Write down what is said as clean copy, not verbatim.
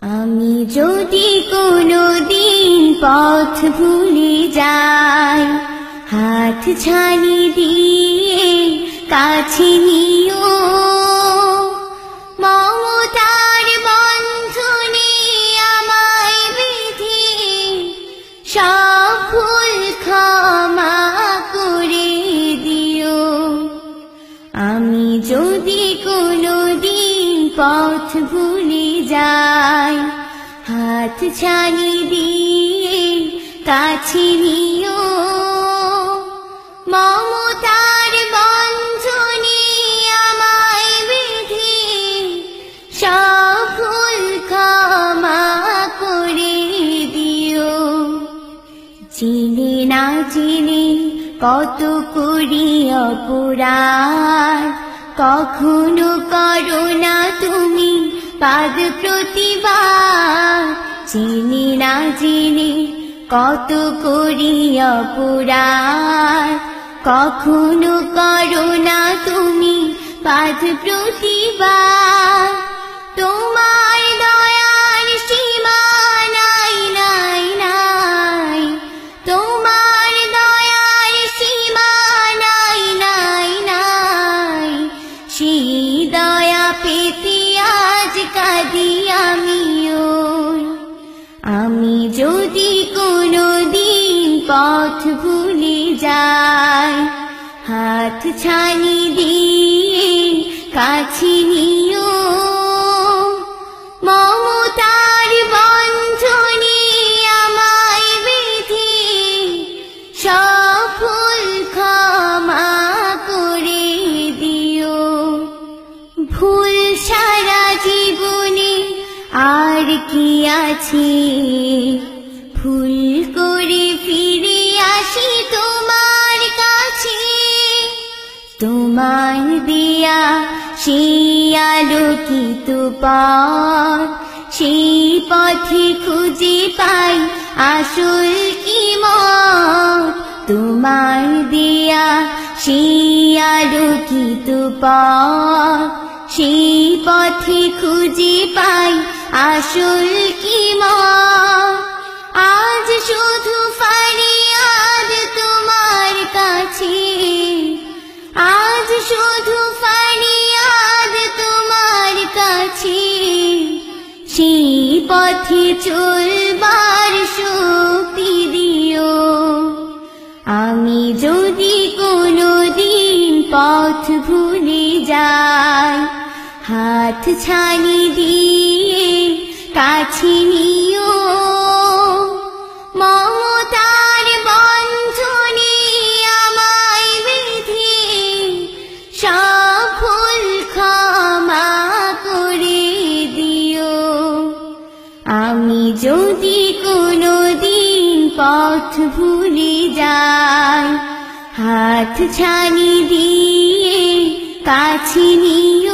আমি যদি কোনোদিন পথ ভুলে যাই, হাত ছানি দিয়ে কাছে নিও, মমতার বন্ধনে আমায় বেঁধে সব ভুল ক্ষমা করে দিও। আমি যদি কোনোদিন পথ ভুলে যাই, হাত ছানি দিয়ে কাছে নিও, মমতার বন্ধনে আমায় বেঁধে সব ভুল ক্ষমা করে দিও। জেনে না জেনে কত করি অপরাধ, কখনো করো না তুমি পাদ প্রতিবাদ। জেনে না জেনে কত করি অপরাধ, কখনো করো না তুমি পাদ প্রতিবাদ। তোমার দয়ার সীমা নাই নাই নাই, তোমার দয়ার সীমা নাই নাই নাই, সেই দয়া পেতে আজ কাঁদি আমিও। আমি যদি কোনোদিন পথ ভুলে যাই, হাত ছানি দিয়ে কাছে নিও, মমতার বন্ধনে আমায় বেঁধে সব ভুল ক্ষমা করে দিও। ভুল সারা জীবনে আর কি আছে, ভুল করে ফিরে আসি তোমার কাছে। তোমার দিয়া সেই আলোকিত পথ, সেই পথে খুঁজে পাই আসল কি মত। তোমার দিয়া সেই আলোকিত পথ, সেই পথে খুঁজে পাই আসল কি মত। আজ শুধু ফরিয়াদ তোমার কাছে, আজ শুধু ফরিয়াদ তোমার কাছে, সেই পথে চলবার শক্তি দিও। আমি যদি কোনোদিন পথ ভুলে যাই, হাত ছানি দিয়ে কাছে নিও, মমতার বন্ধনে আমায় বেঁধে সব ভুল ক্ষমা করে দিও। আমি যদি কোনোদিন পথ ভুলে যাই, হাত ছানি দিয়ে কাছে নিও।